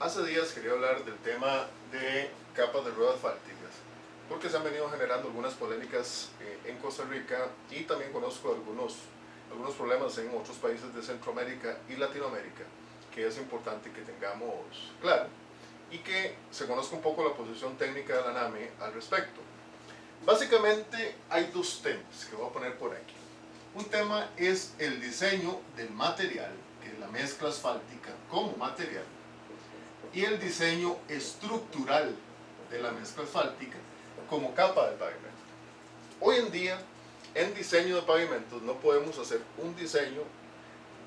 Hace días quería hablar del tema de capas de ruedas asfálticas, porque se han venido generando algunas polémicas en Costa Rica y también conozco algunos problemas en otros países de Centroamérica y Latinoamérica, que es importante que tengamos claro y que se conozca un poco la posición técnica de la ANAME al respecto. Básicamente hay dos temas que voy a poner por aquí. Un tema es el diseño del material, que es la mezcla asfáltica como material, y el diseño estructural de la mezcla asfáltica como capa de pavimento. Hoy en día, en diseño de pavimentos no podemos hacer un diseño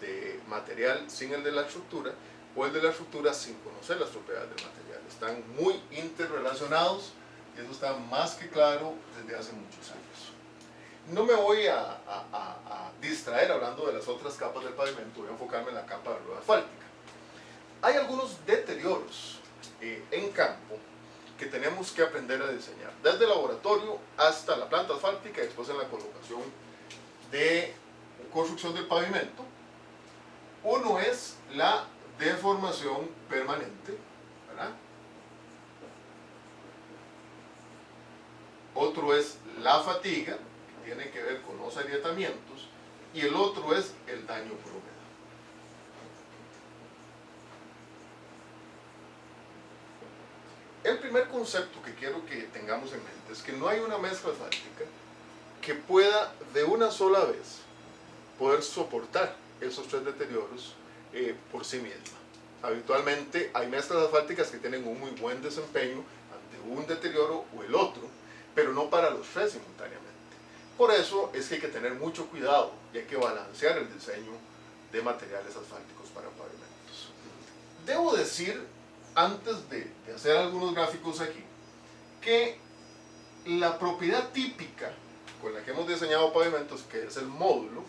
de material sin el de la estructura, o el de la estructura sin conocer las propiedades del material. Están muy interrelacionados y eso está más que claro desde hace muchos años. No me voy a distraer hablando de las otras capas del pavimento, voy a enfocarme en la capa de rueda asfáltica. Hay algunos deterioros en campo que tenemos que aprender a diseñar, desde el laboratorio hasta la planta asfáltica y después en la colocación de construcción del pavimento. Uno es la deformación permanente, ¿verdad? Otro es la fatiga, que tiene que ver con los agrietamientos, y el otro es el daño por humedad. El primer concepto que quiero que tengamos en mente es que no hay una mezcla asfáltica que pueda de una sola vez poder soportar esos tres deterioros por sí misma. Habitualmente hay mezclas asfálticas que tienen un muy buen desempeño ante un deterioro o el otro, pero no para los tres simultáneamente. Por eso es que hay que tener mucho cuidado y hay que balancear el diseño de materiales asfálticos para pavimentos. Debo decir, antes de hacer algunos gráficos aquí, que la propiedad típica con la que hemos diseñado pavimentos, que es el módulo,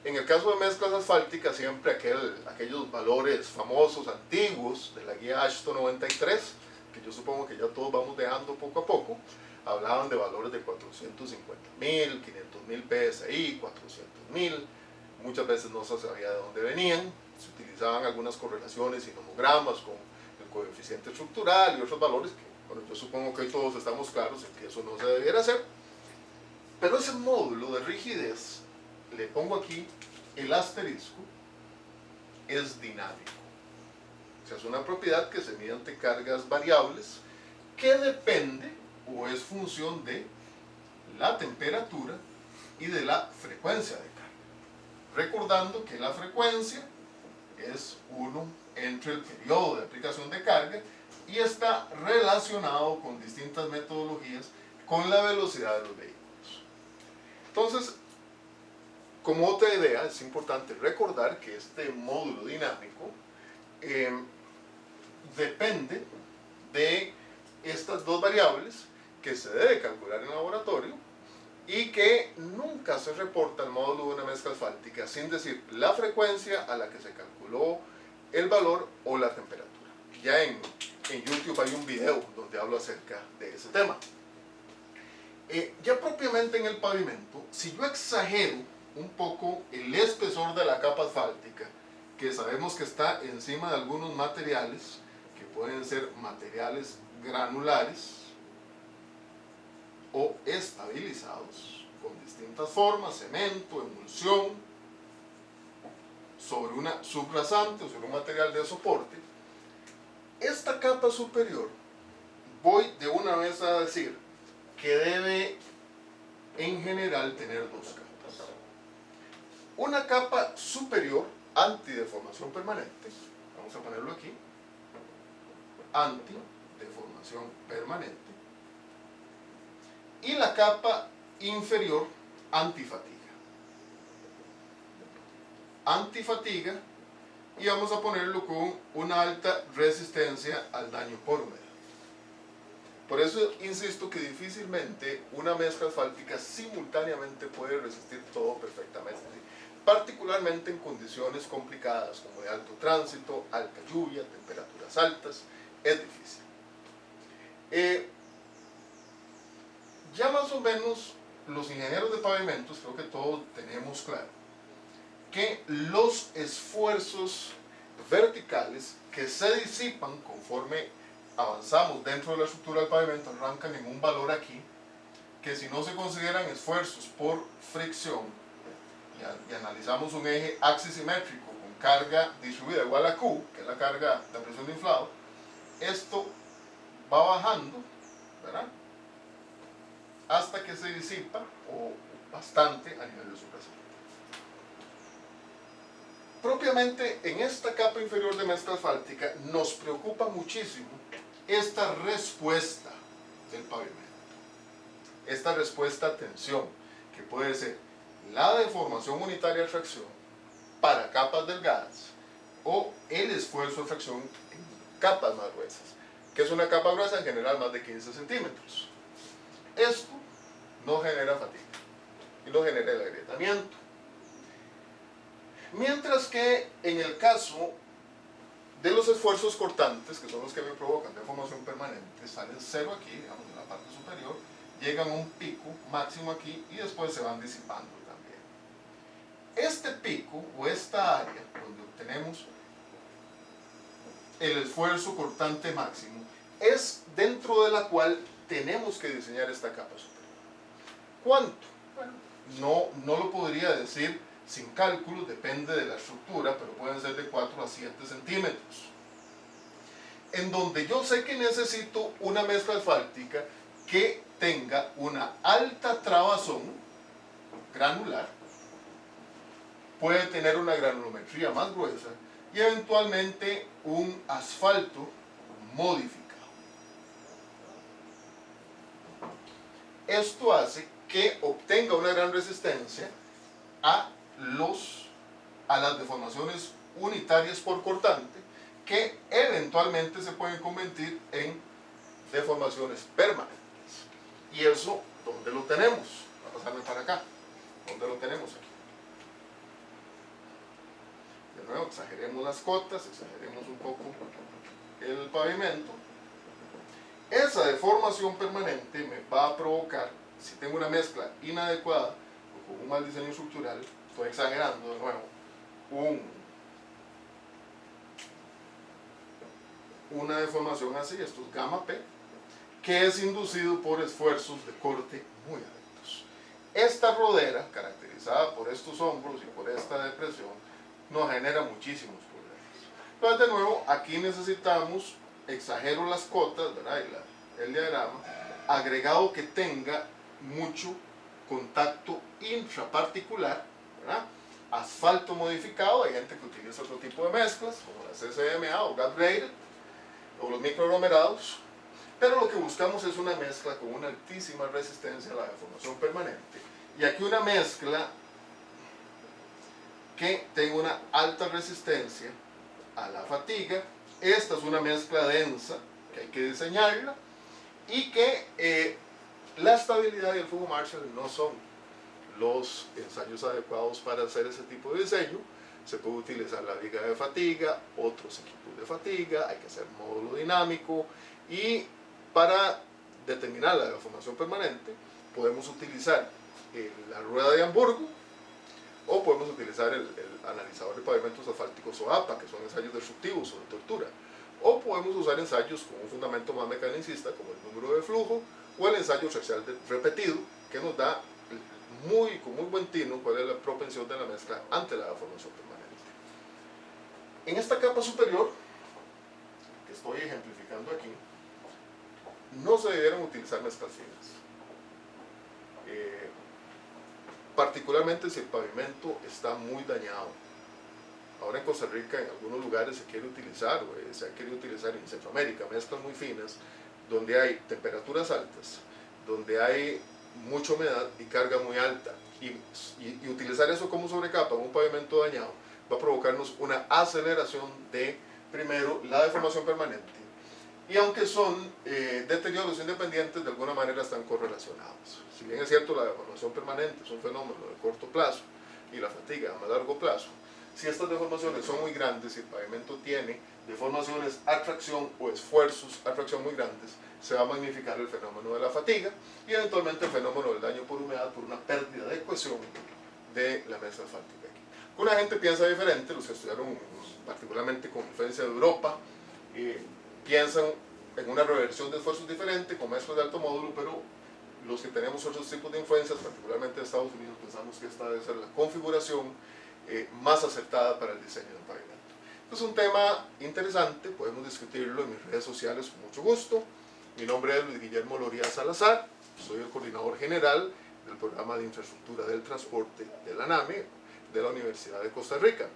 en el caso de mezclas asfálticas, siempre aquellos valores famosos, antiguos, de la guía AASHTO 93, que yo supongo que ya todos vamos dejando poco a poco, hablaban de valores de 450.000, 500.000 PSI, 400.000, muchas veces no se sabía de dónde venían, se utilizaban algunas correlaciones y nomogramas con el coeficiente estructural y otros valores que, bueno, yo supongo que hoy todos estamos claros en que eso no se debiera hacer, pero ese módulo de rigidez, le pongo aquí el asterisco, es dinámico. O sea, es una propiedad que se mide ante cargas variables que depende o es función de la temperatura y de la frecuencia de carga. Recordando que la frecuencia es 1 entre el periodo de aplicación de carga y está relacionado con distintas metodologías con la velocidad de los vehículos. Entonces, como otra idea, es importante recordar que este módulo dinámico depende de estas dos variables que se debe calcular en el laboratorio y que nunca se reporta el módulo de una mezcla asfáltica sin decir la frecuencia a la que se calculó el valor o la temperatura. Ya en YouTube hay un video donde hablo acerca de ese tema. Ya propiamente en el pavimento, si yo exagero un poco el espesor de la capa asfáltica, que sabemos que está encima de algunos materiales, que pueden ser materiales granulares o estabilizados, con distintas formas, cemento, emulsión, sobre una subrasante o sobre un material de soporte, esta capa superior, voy de una vez a decir que debe en general tener dos capas. Una capa superior, antideformación permanente, vamos a ponerlo aquí, antideformación permanente, y la capa inferior, antifatiga. Antifatiga, y vamos a ponerlo con una alta resistencia al daño por humedad. Por eso insisto que difícilmente una mezcla asfáltica simultáneamente puede resistir todo perfectamente, particularmente en condiciones complicadas como de alto tránsito, alta lluvia, temperaturas altas, es difícil. Ya más o menos los ingenieros de pavimentos creo que todos tenemos claro que los esfuerzos verticales que se disipan conforme avanzamos dentro de la estructura del pavimento, arrancan en un valor aquí, que si no se consideran esfuerzos por fricción y analizamos un eje axisimétrico con carga distribuida igual a Q, que es la carga de presión de inflado, esto va bajando, ¿verdad?, hasta que se disipa o bastante a nivel de supresión. Propiamente en esta capa inferior de mezcla asfáltica nos preocupa muchísimo esta respuesta del pavimento, esta respuesta a tensión, que puede ser la deformación unitaria de tracción para capas delgadas o el esfuerzo de fricción en capas más gruesas, que es una capa gruesa en general más de 15 centímetros. Esto no genera fatiga y no genera el agrietamiento. Mientras que en el caso de los esfuerzos cortantes, que son los que me provocan deformación permanente, salen cero aquí, digamos, en la parte superior, llegan a un pico máximo aquí y después se van disipando también. Este pico o esta área donde obtenemos el esfuerzo cortante máximo es dentro de la cual tenemos que diseñar esta capa superior. ¿Cuánto? Bueno, no lo podría decir sin cálculos, depende de la estructura, pero pueden ser de 4 a 7 centímetros. En donde yo sé que necesito una mezcla asfáltica que tenga una alta trabazón granular, puede tener una granulometría más gruesa y eventualmente un asfalto modificado. Esto hace que obtenga una gran resistencia a las deformaciones unitarias por cortante, que eventualmente se pueden convertir en deformaciones permanentes. Y eso, ¿dónde lo tenemos? Voy a pasarme para acá. ¿Dónde lo tenemos aquí? De nuevo, exageremos las cotas, exageremos un poco el pavimento. Esa deformación permanente me va a provocar, si tengo una mezcla inadecuada o con un mal diseño estructural, estoy exagerando de nuevo, una deformación así, esto es gamma P, que es inducido por esfuerzos de corte muy altos. Esta rodera, caracterizada por estos hombros y por esta depresión, nos genera muchísimos problemas. Entonces, de nuevo, aquí necesitamos, exagero las cotas, ¿verdad?, y el diagrama, agregado que tenga mucho contacto intraparticular, ¿verdad?, asfalto modificado. Hay gente que utiliza otro tipo de mezclas, como la CCMA o GAP Rated, o los microaglomerados, pero lo que buscamos es una mezcla con una altísima resistencia a la deformación permanente. Y aquí una mezcla que tenga una alta resistencia a la fatiga. Esta es una mezcla densa que hay que diseñarla, y que la estabilidad y el flujo Marshall no son los ensayos adecuados para hacer ese tipo de diseño. Se puede utilizar la viga de fatiga, otros equipos de fatiga, hay que hacer módulo dinámico, y para determinar la deformación permanente podemos utilizar la rueda de Hamburgo, o podemos utilizar el analizador de pavimentos asfálticos o APA, que son ensayos destructivos o de tortura, o podemos usar ensayos con un fundamento más mecanicista como el número de flujo o el ensayo axial repetido, que nos da con muy buen tino cuál es la propensión de la mezcla ante la deformación permanente. En esta capa superior, que estoy ejemplificando aquí, no se debieron utilizar mezclas finas, particularmente si el pavimento está muy dañado. Ahora en Costa Rica, en algunos lugares se quiere utilizar, o se ha querido utilizar en Centroamérica, mezclas muy finas, donde hay temperaturas altas, donde hay mucha humedad y carga muy alta, y utilizar eso como sobrecapa en un pavimento dañado va a provocarnos una aceleración de, primero, la deformación permanente, y aunque son deterioros independientes, de alguna manera están correlacionados. Si bien es cierto, la deformación permanente es un fenómeno de corto plazo y la fatiga a más largo plazo, si estas deformaciones son muy grandes, si el pavimento tiene deformaciones a tracción o esfuerzos a tracción muy grandes, se va a magnificar el fenómeno de la fatiga y eventualmente el fenómeno del daño por humedad, por una pérdida de cohesión de la mezcla asfáltica aquí. Una gente piensa diferente, los que estudiaron particularmente con influencia de Europa, piensan en una reversión de esfuerzos diferente, con mezclas de alto módulo, pero los que tenemos otros tipos de influencias, particularmente de Estados Unidos, pensamos que esta debe ser la configuración más acertada para el diseño del pavimento. Es un tema interesante, podemos discutirlo en mis redes sociales con mucho gusto. Mi nombre es Luis Guillermo Loría Salazar, soy el coordinador general del programa de infraestructura del transporte de la ANAME de la Universidad de Costa Rica.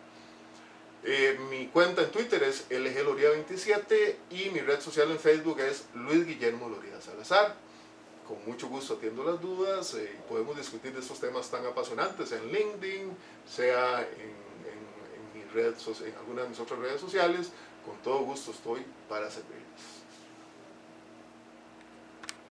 Mi cuenta en Twitter es LGLoría27 y mi red social en Facebook es Luis Guillermo Loría Salazar. Con mucho gusto atiendo las dudas y podemos discutir de estos temas tan apasionantes en LinkedIn, sea en alguna de mis otras redes sociales. Con todo gusto estoy para servirles.